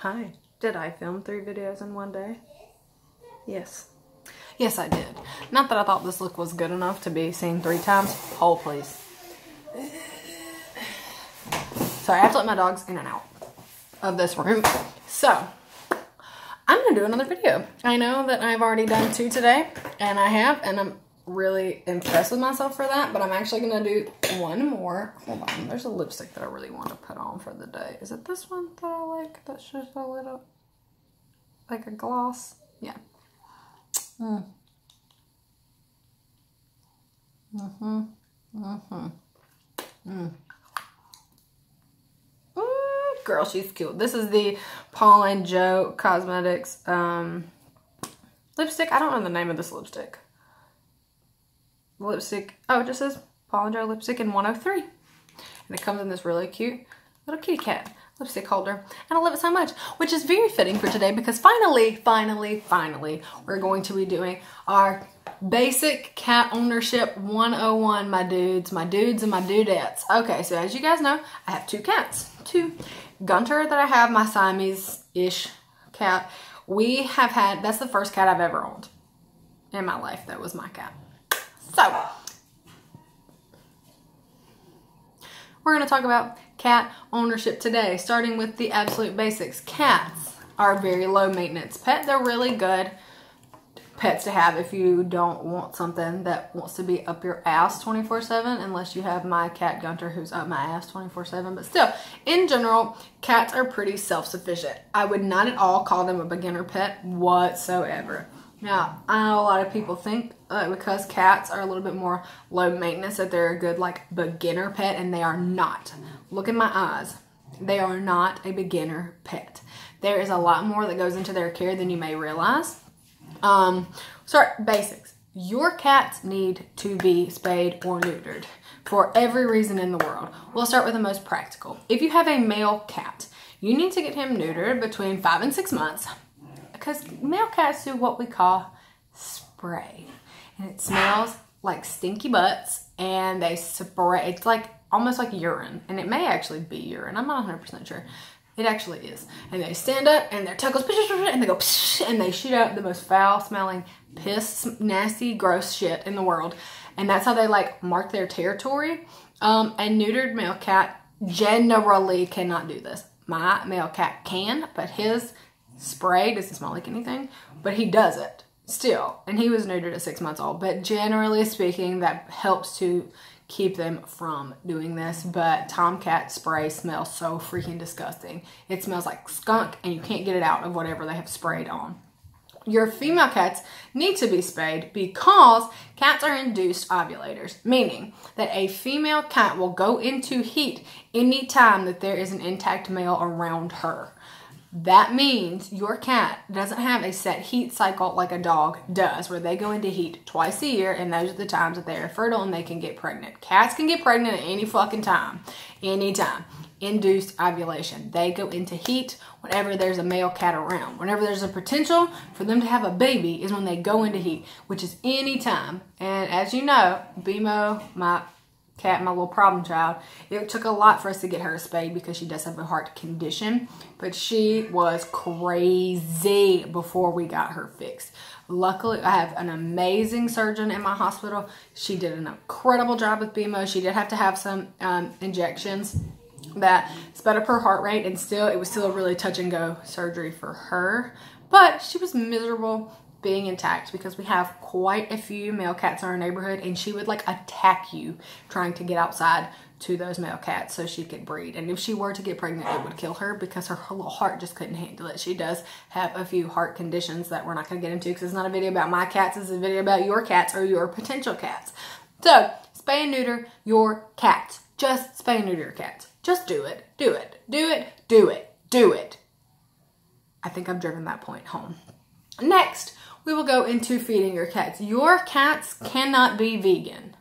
Hi. Did I film 3 videos in one day? Yes. Yes, I did. Not that I thought this look was good enough to be seen 3 times. Hold, please. Sorry, I have to let my dogs in and out of this room. So, I'm going to do another video. I know that I've already done 2 today, and I'm really impressed with myself for that, but I'm actually going to do 1 more. Hold on, there's a lipstick that I really want to put on for the day. Is it this one that I like? That's just a little, like a gloss? Yeah. Girl, she's cute. This is the Paul and Joe Cosmetics lipstick. I don't know the name of this lipstick. Lipstick. Oh, it just says Paul and Joe lipstick in 103. And it comes in this really cute little kitty cat lipstick holder. And I love it so much, which is very fitting for today because finally, we're going to be doing our basic cat ownership 101, my dudes and my dudettes. Okay, so as you guys know, I have 2 cats. 2. Gunter that I have, my Siamese-ish cat. We have had, that's the first cat I've ever owned in my life. That was my cat. So, we're going to talk about cat ownership today, starting with the absolute basics. Cats are a very low maintenance pet. They're really good pets to have if you don't want something that wants to be up your ass 24/7, unless you have my cat Gunter who's up my ass 24/7. But still, in general, cats are pretty self-sufficient. I would not at all call them a beginner pet whatsoever. Now, I know a lot of people think because cats are a little bit more low maintenance that they're a good like beginner pet, and they are not. Look in my eyes. They are not a beginner pet. There is a lot more that goes into their care than you may realize. Basics. Your cats need to be spayed or neutered for every reason in the world. We'll start with the most practical. If you have a male cat, you need to get him neutered between 5 and 6 months because male cats do what we call spray. And it smells like stinky butts and they spray. It's like almost like urine, and it may actually be urine. I'm not 100% sure. It actually is. And they stand up and their tail goes and they go and they shoot out the most foul smelling piss, nasty, gross shit in the world. And that's how they like mark their territory. A neutered male cat generally cannot do this. My male cat can, but his spray doesn't smell like anything, but he does it still. And he was neutered at 6 months old, but generally speaking, that helps to keep them from doing this. But Tomcat spray smells so freaking disgusting. It smells like skunk and you can't get it out of whatever they have sprayed on. Your female cats need to be spayed because cats are induced ovulators, meaning that a female cat will go into heat anytime that there is an intact male around her. That means your cat doesn't have a set heat cycle like a dog does, where they go into heat twice a year, and those are the times that they are fertile and they can get pregnant. Cats can get pregnant at any fucking time. Anytime. Induced ovulation. They go into heat whenever there's a male cat around. Whenever there's a potential for them to have a baby is when they go into heat, which is any time. And as you know, Bimo, my cat, my little problem child, it took a lot for us to get her spayed because she does have a heart condition, but she was crazy before we got her fixed. Luckily, I have an amazing surgeon in my hospital. She did an incredible job with Bimo. She did have to have some injections that sped up her heart rate, and it was still a really touch and go surgery for her, but she was miserable being intact because we have quite a few male cats in our neighborhood, and she would like attack you trying to get outside to those male cats so she could breed. And if she were to get pregnant, it would kill her because her little heart just couldn't handle it. She does have a few heart conditions that we're not going to get into because it's not a video about my cats. It's a video about your cats or your potential cats. So, spay and neuter your cats. Just spay and neuter your cats. Just do it. Do it. Do it. Do it. Do it. I think I've driven that point home. Next, we will go into feeding your cats. Your cats cannot be vegan.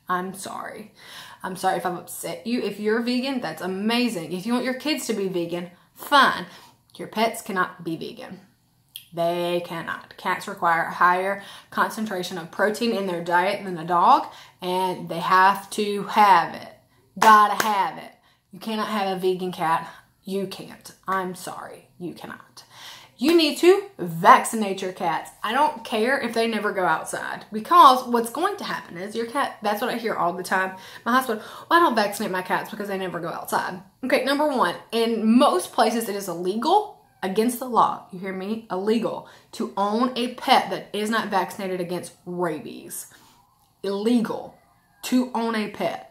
I'm sorry. I'm sorry if I've upset you. If you're vegan, that's amazing. If you want your kids to be vegan, fine. Your pets cannot be vegan. They cannot. Cats require a higher concentration of protein in their diet than a dog, and they have to have it. Gotta have it. You cannot have a vegan cat. You can't. I'm sorry. You cannot. You need to vaccinate your cats. I don't care if they never go outside, because what's going to happen is your cat, that's what I hear all the time. My husband, well, I don't vaccinate my cats because they never go outside. Okay, number one, in most places it is illegal, against the law, you hear me? Illegal to own a pet that is not vaccinated against rabies. Illegal to own a pet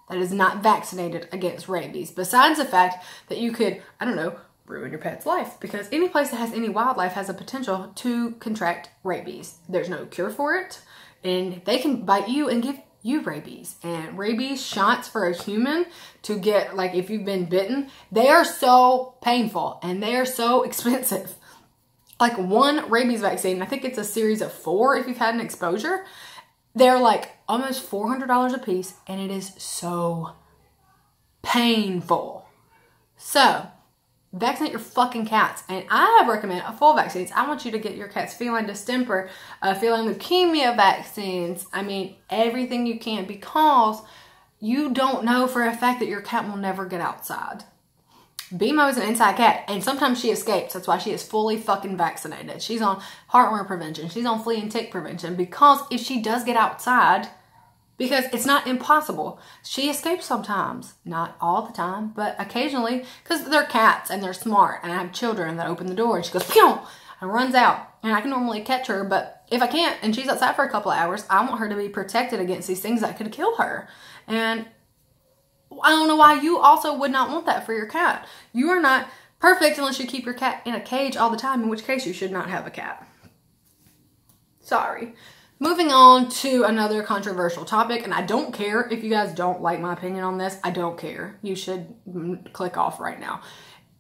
that is not vaccinated against rabies. Besides the fact that you could, I don't know, ruin your pet's life, because any place that has any wildlife has a potential to contract rabies. There's no cure for it, and they can bite you and give you rabies. And rabies shots for a human to get, like if you've been bitten, they are so painful and they are so expensive. Like one rabies vaccine, I think it's a series of 4 if you've had an exposure, they're like almost $400 a piece, and it is so painful. So vaccinate your fucking cats. And I recommend full vaccines. I want you to get your cat's feline distemper, feline leukemia vaccines. I mean, everything you can, because you don't know for a fact that your cat will never get outside. BMO is an inside cat, and sometimes she escapes. That's why she is fully fucking vaccinated. She's on heartworm prevention. She's on flea and tick prevention, because if she does get outside, because it's not impossible. She escapes sometimes. Not all the time, but occasionally, because they're cats and they're smart. And I have children that open the door and she goes, pew, and runs out. And I can normally catch her, but if I can't and she's outside for a couple of hours, I want her to be protected against these things that could kill her. And I don't know why you also would not want that for your cat. You are not perfect unless you keep your cat in a cage all the time, in which case you should not have a cat. Sorry. Moving on to another controversial topic, and I don't care if you guys don't like my opinion on this. I don't care. You should click off right now.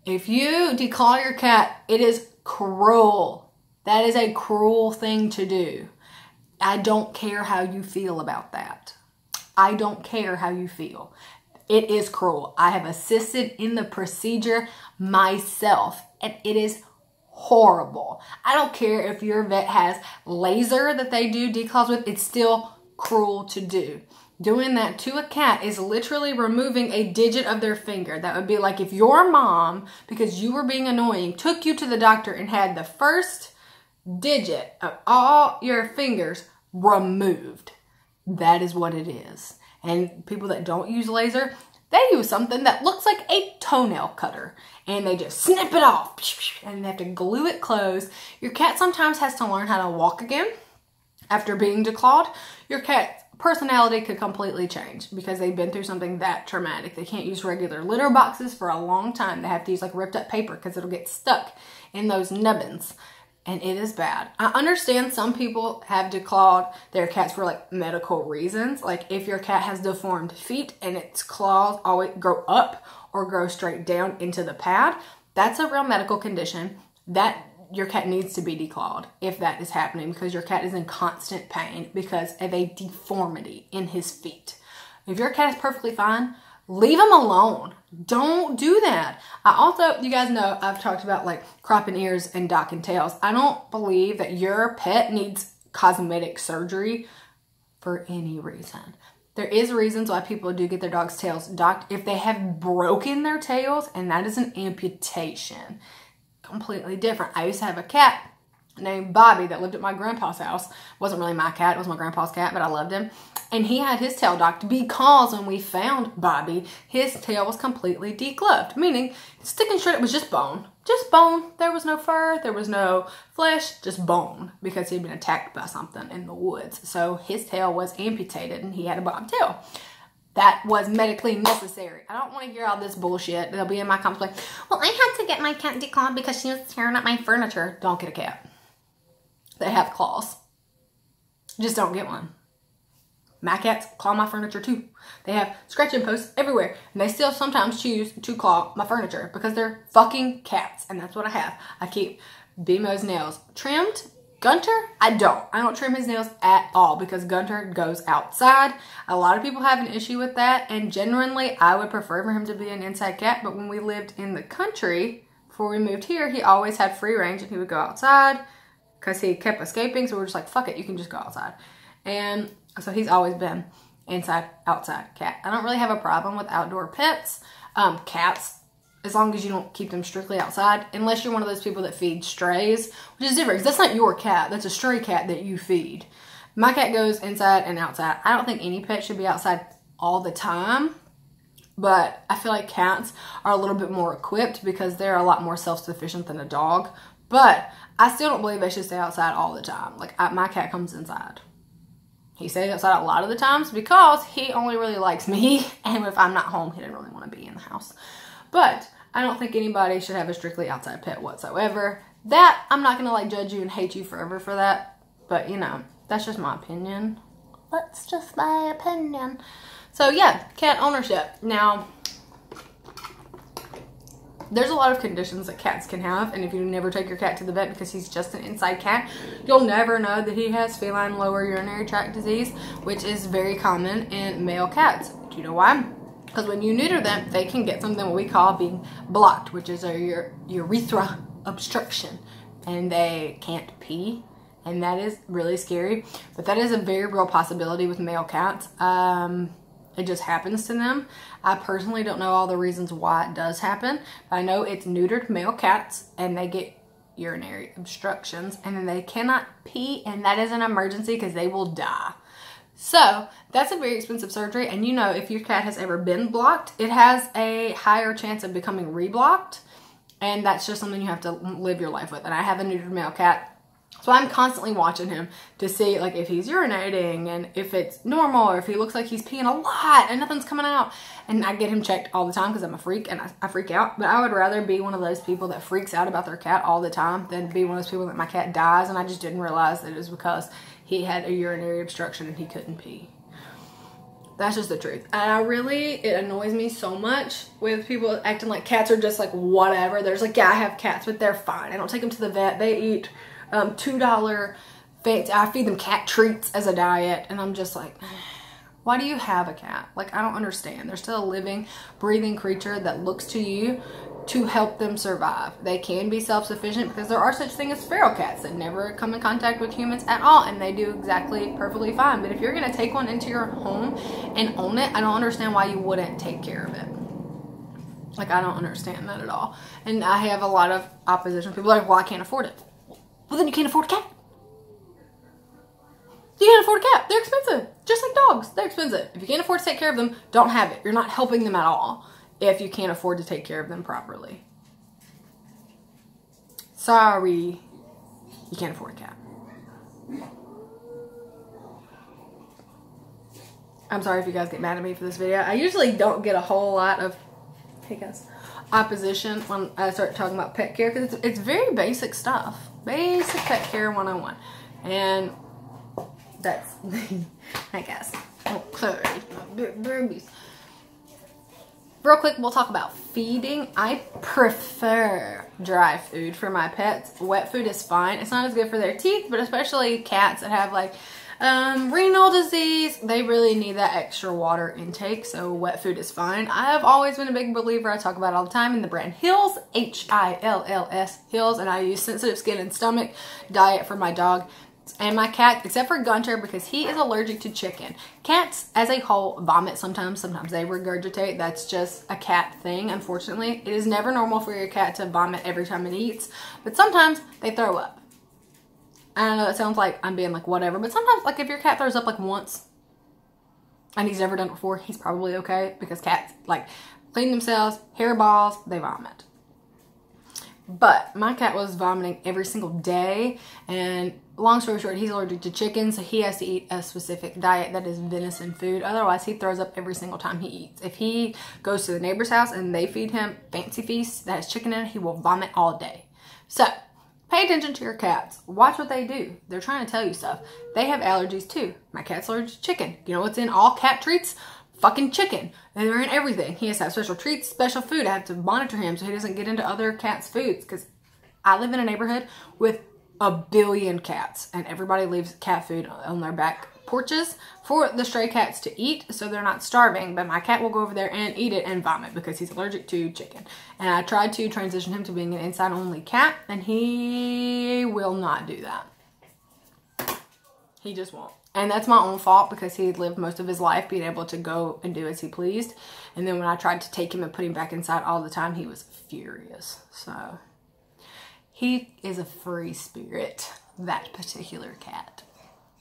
If you declaw your cat, it is cruel. That is a cruel thing to do. I don't care how you feel about that. I don't care how you feel. It is cruel. I have assisted in the procedure myself, and it is horrible. I don't care if your vet has laser that they do declaws with, it's still cruel to do. Doing that to a cat is literally removing a digit of their finger. That would be like if your mom, because you were being annoying, took you to the doctor and had the first digit of all your fingers removed. That is what it is. And people that don't use laser, they use something that looks like a toenail cutter, and they just snip it off, and they have to glue it closed. Your cat sometimes has to learn how to walk again after being declawed. Your cat's personality could completely change because they've been through something that traumatic. They can't use regular litter boxes for a long time. They have to use like ripped up paper because it'll get stuck in those nubbins. And it is bad. I understand some people have declawed their cats for like medical reasons. Like if your cat has deformed feet and its claws always grow up or grow straight down into the pad, that's a real medical condition that your cat needs to be declawed if that is happening, because your cat is in constant pain because of a deformity in his feet. If your cat is perfectly fine, leave him alone. Don't do that. I also, you guys know, I've talked about like cropping ears and docking tails. I don't believe that your pet needs cosmetic surgery for any reason. There is reasons why people do get their dog's tails docked if they have broken their tails, and that is an amputation. Completely different. I used to have a cat named Bobby that lived at my grandpa's house. Wasn't really my cat, it was my grandpa's cat, but I loved him. And he had his tail docked because when we found Bobby, his tail was completely decloved, meaning stick and shred, it was just bone. Just bone. There was no fur, there was no flesh, just bone, because he'd been attacked by something in the woods. So his tail was amputated and he had a bobtail. That was medically necessary. I don't want to hear all this bullshit. They'll be in my comments like, well, I had to get my cat declawed because she was tearing up my furniture. Don't get a cat. They have claws. Just don't get one. My cats claw my furniture too. They have scratching posts everywhere, and they still sometimes choose to claw my furniture because they're fucking cats, and that's what I have. I keep BMO's nails trimmed. Gunter, I don't trim his nails at all because Gunter goes outside. A lot of people have an issue with that, and genuinely I would prefer for him to be an inside cat, but when we lived in the country before we moved here, he always had free range and he would go outside because he kept escaping, so we're just like, fuck it, you can just go outside. And so he's always been inside, outside cat. I don't really have a problem with outdoor pets. Cats as long as you don't keep them strictly outside, unless you're one of those people that feed strays, which is different, because that's not your cat. That's a stray cat that you feed. My cat goes inside and outside. I don't think any pet should be outside all the time, but I feel like cats are a little bit more equipped because they're a lot more self-sufficient than a dog. But I still don't believe they should stay outside all the time. Like, my cat comes inside. He stays outside a lot of the times because he only really likes me, and if I'm not home, he doesn't really want to be in the house. But I don't think anybody should have a strictly outside pet whatsoever. That, I'm not going to like judge you and hate you forever for that, but you know, that's just my opinion. That's just my opinion. So yeah, cat ownership. Now, there's a lot of conditions that cats can have, and if you never take your cat to the vet because he's just an inside cat, you'll never know that he has feline lower urinary tract disease, which is very common in male cats. Do you know why? Because when you neuter them, they can get something what we call being blocked, which is a urethra obstruction, and they can't pee, and that is really scary. But that is a very real possibility with male cats. It just happens to them. I personally don't know all the reasons why it does happen, but I know it's neutered male cats and they get urinary obstructions and then they cannot pee, and that is an emergency because they will die. So that's a very expensive surgery, and you know, if your cat has ever been blocked, it has a higher chance of becoming reblocked, and that's just something you have to live your life with. And I have a neutered male cat, so I'm constantly watching him to see like if he's urinating and if it's normal, or if he looks like he's peeing a lot and nothing's coming out. And I get him checked all the time because I'm a freak and I freak out. But I would rather be one of those people that freaks out about their cat all the time than be one of those people that my cat dies and I just didn't realize that it was because he had a urinary obstruction and he couldn't pee. That's just the truth. And it annoys me so much with people acting like cats are just like whatever. There's like, yeah, I have cats, but they're fine. I don't take them to the vet. They eat $2 fancy. I feed them cat treats as a diet, and I'm just like, why do you have a cat? Like, I don't understand. They're still a living, breathing creature that looks to you to help them survive. They can be self-sufficient because there are such things as feral cats that never come in contact with humans at all, and they do exactly perfectly fine. But if you're gonna take one into your home and own it, I don't understand why you wouldn't take care of it. Like, I don't understand that at all. And I have a lot of opposition. People are like, well, I can't afford it. Well, then you can't afford a cat. You can't afford a cat. They're expensive. Just like dogs. They're expensive. If you can't afford to take care of them, don't have it. You're not helping them at all if you can't afford to take care of them properly. Sorry. You can't afford a cat. I'm sorry if you guys get mad at me for this video. I usually don't get a whole lot of, hey guys, opposition when I start talking about pet care because it's very basic stuff. Basic pet care 101. And that's, I guess. Oh, sorry. Babies. Real quick, we'll talk about feeding. I prefer dry food for my pets. Wet food is fine. It's not as good for their teeth, but especially cats that have like renal disease, they really need that extra water intake, so wet food is fine. I have always been a big believer, I talk about it all the time, in the brand Hills, H-I-L-L-S, Hills, and I use sensitive skin and stomach diet for my dog and my cat, except for Gunter because he is allergic to chicken. Cats as a whole vomit sometimes they regurgitate. That's just a cat thing, unfortunately. It is never normal for your cat to vomit every time it eats, but sometimes they throw up. I know that sounds like I'm being like whatever, but sometimes like if your cat throws up like once and he's never done it before, he's probably okay because cats like clean themselves, hairballs, they vomit. But my cat was vomiting every single day, and long story short, he's allergic to chicken, so he has to eat a specific diet that is venison food. Otherwise, he throws up every single time he eats. If he goes to the neighbor's house and they feed him fancy feast that has chicken in it, he will vomit all day. So pay attention to your cats. Watch what they do. They're trying to tell you stuff. They have allergies too. My cat's allergic to chicken. You know what's in all cat treats? Fucking chicken. And they're in everything. He has to have special treats, special food. I have to monitor him so he doesn't get into other cats' foods because I live in a neighborhood with 1 billion cats and everybody leaves cat food on their back porches for the stray cats to eat so they're not starving, but my cat will go over there and eat it and vomit because he's allergic to chicken. And I tried to transition him to being an inside only cat and he will not do that. He just won't. And that's my own fault because he had lived most of his life being able to go and do as he pleased. And then when I tried to take him and put him back inside all the time, he was furious. So he is a free spirit. That particular cat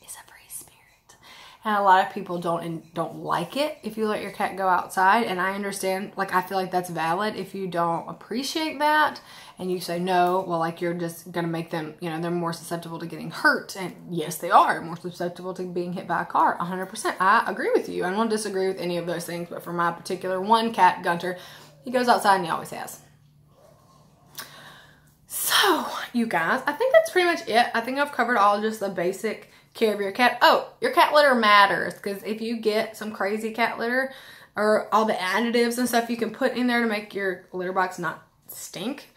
is a free spirit. And a lot of people don't like it if you let your cat go outside. And I understand, like, I feel like that's valid if you don't appreciate that. And you say, no, well, like, you're just going to make them, you know, they're more susceptible to getting hurt. And yes, they are more susceptible to being hit by a car. 100%. I agree with you. I don't disagree with any of those things. But for my particular one cat, Gunter, he goes outside and he always has. So, you guys, I think that's pretty much it. I think I've covered all just the basic care of your cat. Oh, your cat litter matters. Because if you get some crazy cat litter or all the additives and stuff you can put in there to make your litter box not stink,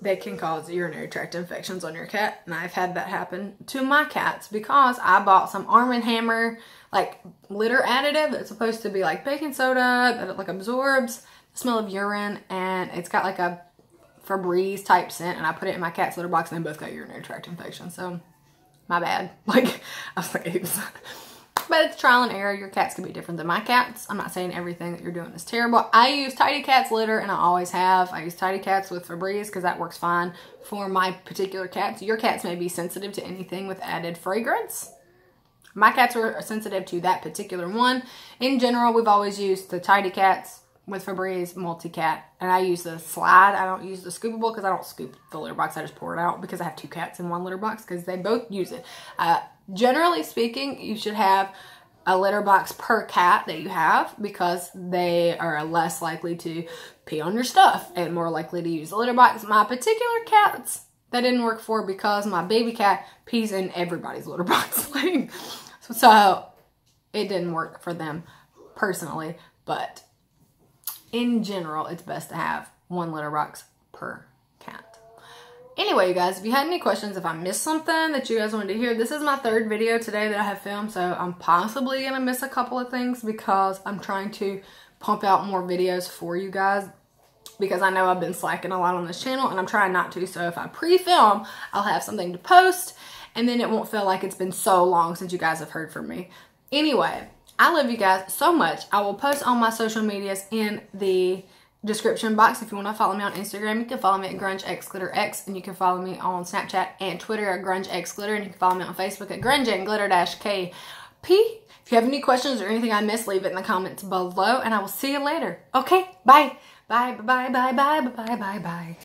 they can cause urinary tract infections on your cat. And I've had that happen to my cats because I bought some Arm & Hammer like litter additive that's supposed to be like baking soda that it like absorbs the smell of urine, and it's got like a Febreze type scent, and I put it in my cat's litter box and they both got urinary tract infections. So my bad. Like, I was like, oops. But it's trial and error. Your cats can be different than my cats. I'm not saying everything that you're doing is terrible. I use Tidy Cat's litter, and I always have. I use Tidy Cat's with Febreze because that works fine for my particular cats. Your cats may be sensitive to anything with added fragrance. My cats are sensitive to that particular one. In general, we've always used the Tidy Cat's with Febreze multi-cat, and I use the slide. I don't use the scoopable because I don't scoop the litter box. I just pour it out because I have 2 cats in one litter box because they both use it. Generally speaking, you should have a litter box per cat that you have because they are less likely to pee on your stuff and more likely to use the litter box. My particular cats, that didn't work for because my baby cat pees in everybody's litter box. So it didn't work for them personally, but in general, it's best to have 1 litter box per cat. Anyway, you guys, if you had any questions, if I missed something that you guys wanted to hear, this is my 3rd video today that I have filmed, so I'm possibly going to miss a couple of things because I'm trying to pump out more videos for you guys because I know I've been slacking a lot on this channel, and I'm trying not to. So if I pre-film, I'll have something to post, and then it won't feel like it's been so long since you guys have heard from me. Anyway, I love you guys so much. I will post all my social medias in the description box. If you want to follow me on Instagram, you can follow me at grungexglitterx, and you can follow me on Snapchat and Twitter at grungexglitter, and you can follow me on Facebook at grungeandglitter-kp. If you have any questions or anything I missed, leave it in the comments below, and I will see you later. Okay, bye. Bye, bye, bye, bye, bye, bye, bye, bye.